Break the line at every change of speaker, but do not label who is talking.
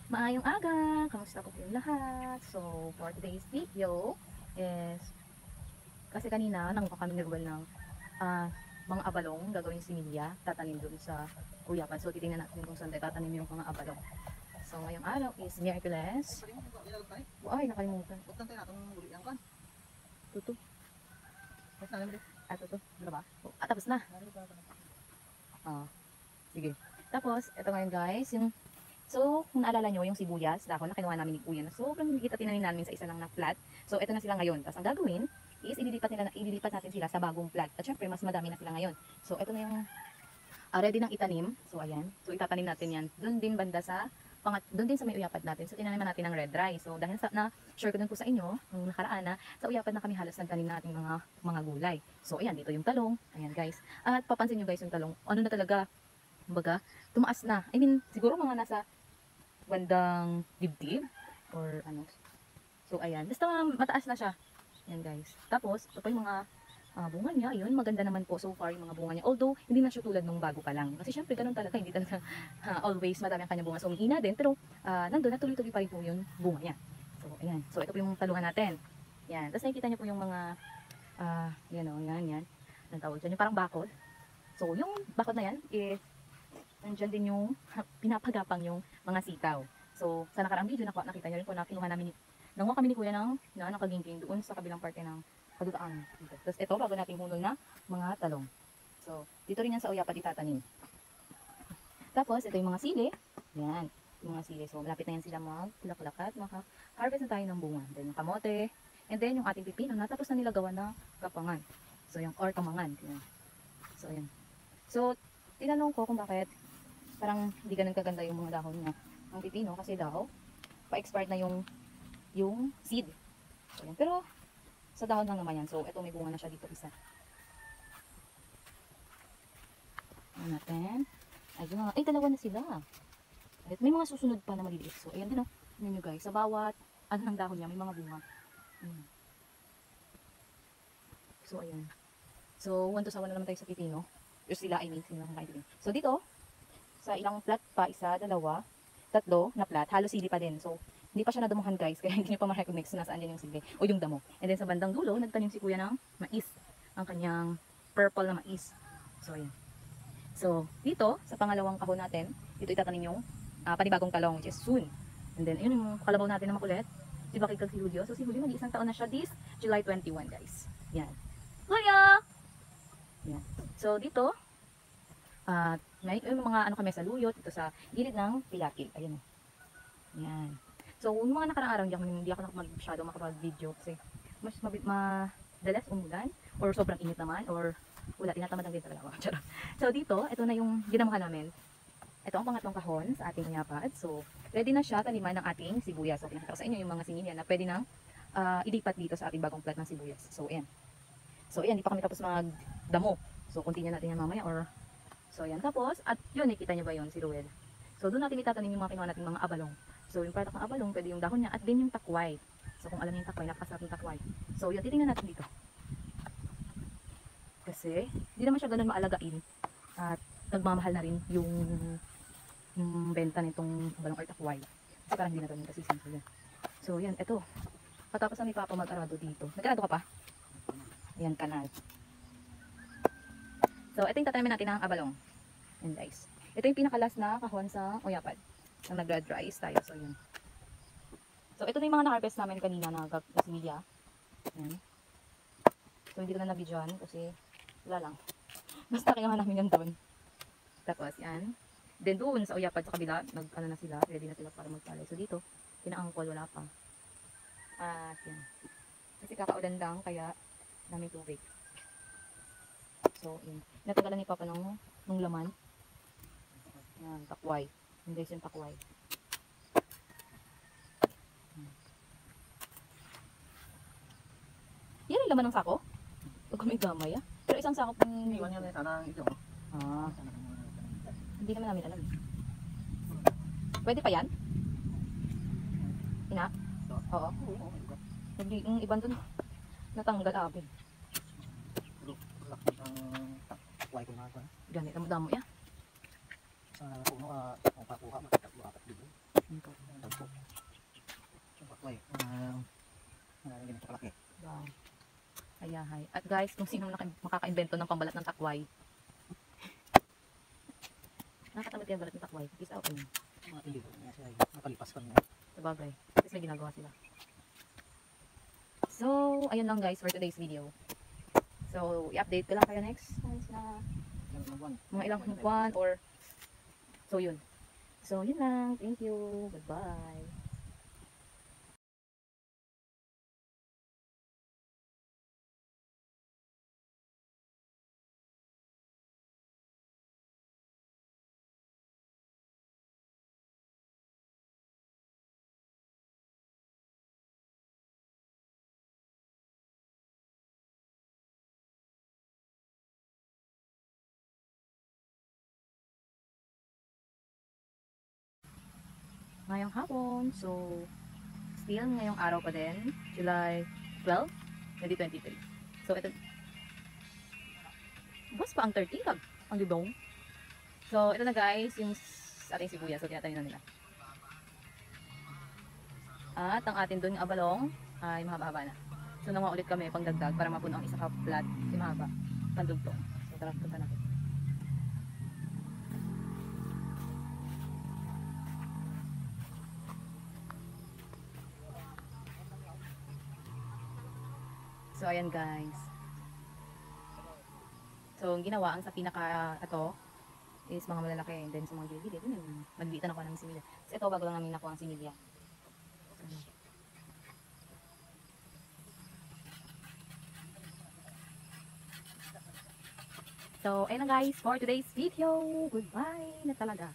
Maayong aga! Kamusta po kayong lahat? So, for today's video is, kasi kanina nanguha kami nagwal ng mga abalong, gagawing similya, tatanim doon sa kuyapan. So, titingnan natin kung saan tayo tatanim yung mga abalong. So, ngayong araw is Miyerkules. Ay, nakalimutan. Tuto. Tuto. Ano ba? Tapos na. Sige. Tapos, ito ngayon guys, so, kung naalala nyo, yung sibuyas, dahon na kinuha namin ni Kuya na sobrang liit at tinanim namin sa isa lang na flat. So, ito na sila ngayon. Tapos, ang gagawin is ililipat natin sila sa bagong flat. At syempre, mas madami na sila ngayon. So, ito na yung ready ng itanim. So, ayan. So, itatanim natin yan. Doon din banda sa, doon din sa may uyapad natin. So, tinaniman natin ng red rice. So, dahil share ko din po sa inyo, nung nakaraan na, sa uyapad na kami halos nagtanim na ating mga gulay. So, ayan, dito yung talong. Ayan, guys. At papansin nyo guys yung talong. Ano na talaga, kumbaga, tumaas na. I mean, siguro mga nasa bandang dibdib or ano. So ayan, basta mataas na siya. Ayan guys. Tapos, ito pa yung mga bunga niya. Ayun, maganda naman po so far yung mga bunga niya. Although, hindi na siya tulad nung bago pa lang. Kasi syempre, ganun talaga. Hindi talaga always madami ang kanyang bunga. So, umihina din. Pero, nandun, natuloy-tuloy pa rin po yung bunga niya. So, ayan. So, ito po yung talungan natin. Yan. Tapos, nakikita niyo po yung mga, yan o, yan. Ang tawag dyan. Yung parang bakod. So, yung bakod na yan, nandyan din yung pinapagapang yung mga sitaw. So, sa nakaraang video, nakita nyo rin po na nanguha kami ni Kuya ng kagingking doon sa kabilang parte ng kadutaan. Tapos ito, bago natin hunol na mga talong. So, dito rin yan sa uyapad itatanim. Tapos, ito yung mga sili. Yan, yung mga sili. So, malapit na yan sila magpulaklakat. Maka-harvest na tayo ng bunga. Then, yung kamote. And then, yung ating pipino. Natapos na nila gawa na kapangan. So, yung or kamangan. Yan. So, yan. So, tinanong ko kung bakit parang hindi ganun kaganda yung mga dahon niya ng pipino kasi daw pa-expired na yung seed. So, yan. Pero sa dahon lang naman yan. So ito may bunga na siya dito isa. Ayan natin. Ay, dalawa na sila. At may mga susunod pa na maliliit. So ayan din o. Ayan nyo guys. Sa bawat ng dahon niya may mga bunga. So ayan. So 1 to 1 na naman tayo sa pipino. Yung sila, I mean, sila kakain. So dito sa ilang plat pa, isa, dalawa, tatlo na plat, halos sili pa din. So, hindi pa siya nadumuhan guys, kaya hindi nyo pa ma-recognize na nasaan din yung sili o yung damo. And then sa bandang dulo, nagtanim si Kuya ng mais, ang kanyang purple na mais. So, ayan. So, dito, sa pangalawang kahon natin, dito itatanim yung panibagong talong, which is soon. And then, yun yung kalabaw natin na makulit, si Bakit si Julio. So, si Julio, mag-isang taon na siya this July 21, guys. Yan. Kuya! Yan. So, dito, may mga kami sa luyot dito sa gilid ng pilakil. Ayan o. Yan. So, yung mga nakarang araw, hindi ako masyado makapag-video kasi mas madalas umulan or sobrang init naman or wala, tinatamad lang din talaga ako. So, dito, ito na yung ginamuhan namin. Ito ang pangatlong kahon sa ating uyapad. So, ready na siya taniman ng ating sibuyas. So, pinakita ko sa inyo yung mga sinilya na pwede nang ilipat dito sa ating bagong plat ng sibuyas. So, ayan. So, ayan, di pa kami tapos magdamo. So, continue natin yan mamaya or so, yan. Tapos, at yun, nakita niyo ba yun, si Ruel? So, doon natin itatanim yung mga kinuha natin mga abalong. So, yung product ng abalong, pwede yung dahon niya at din yung takway. So, kung alam niyo yung takway, napakasarap yung takway. So, yun, titingnan natin dito. Kasi, hindi naman siya ganun maalagain. At nagmamahal na rin yung benta nitong abalong or takway. Kasi parang hindi na ganun kasi simple yan. So, yan, eto. Patapos na ni Papa mag-arado dito. Nag-arado ka pa? Ayan, kanal. So, ito yung tatanimin natin ng abalong. Yan guys. Ito yung pinakalas na kahon sa uyapad. Na nag-red rice tayo. So, yun. So, ito na yung mga na-harvest namin kanina na gasimilya. Yan. So, hindi ko na nabidyoan kasi wala lang. Basta kinuha namin yan doon. Tapos, yan. Then, doon sa uyapad sa kabila, na sila. Ready na sila para magpalay. So, dito, pinaangkol, wala pa. At, yan. Kasi kakaulan lang, kaya daming tubig. So, yun. Natagalan ni Papa nung laman. Yan, takway. Yung guys yung takway. Yan yung laman ng sako? Huwag kami gamay ah. Pero isang sako pang...
Iwan yan sana ito.
Hindi naman namin alam. Pwede pa yan? Ina? Oo. Hindi, yung ibang dun natanggal abin.
Laki ang takway ko na ito.
Ganit, ang damo yan.
Sa puno, pakuha, makatatlo apat dito.
bahay. At guys, kung sino makaka-invento ng pambalat ng takway. Nakakatamad kaya balat ng takway. Peace out yun.
Mga hindi ko na siya nakalipas ko na.
Sabagay. Tapos may ginagawa sila. So, ayun lang guys for today's video. So, i-update ko lang kayo next. Mga ilang buwan or so yun. So, yun lang. Thank you. Goodbye. Ngayong hapon. So, still ngayong araw pa din. July 12, 2023. So, ito. Bus pa ang 30 kag. Ang dudong. So, ito na guys, yung ating sibuyas. So, tinatanim na nila. At ang atin dun, yung abalong, ay mahaba-haba na. So, nawa ulit kami pang dagdag para mapuno ang isa ka plat. Yung mahaba. Pandugtong. So, tara, punta natin. So, ayan guys. So, ang ginawa, ang sa pinaka, ito, is mga malalaki. And then, sa mga gilid, ito yun. Naglitan ako ng similya. So, ito, bago lang namin nakuha ang similya. So, ayun na guys, for today's video. Goodbye na talaga.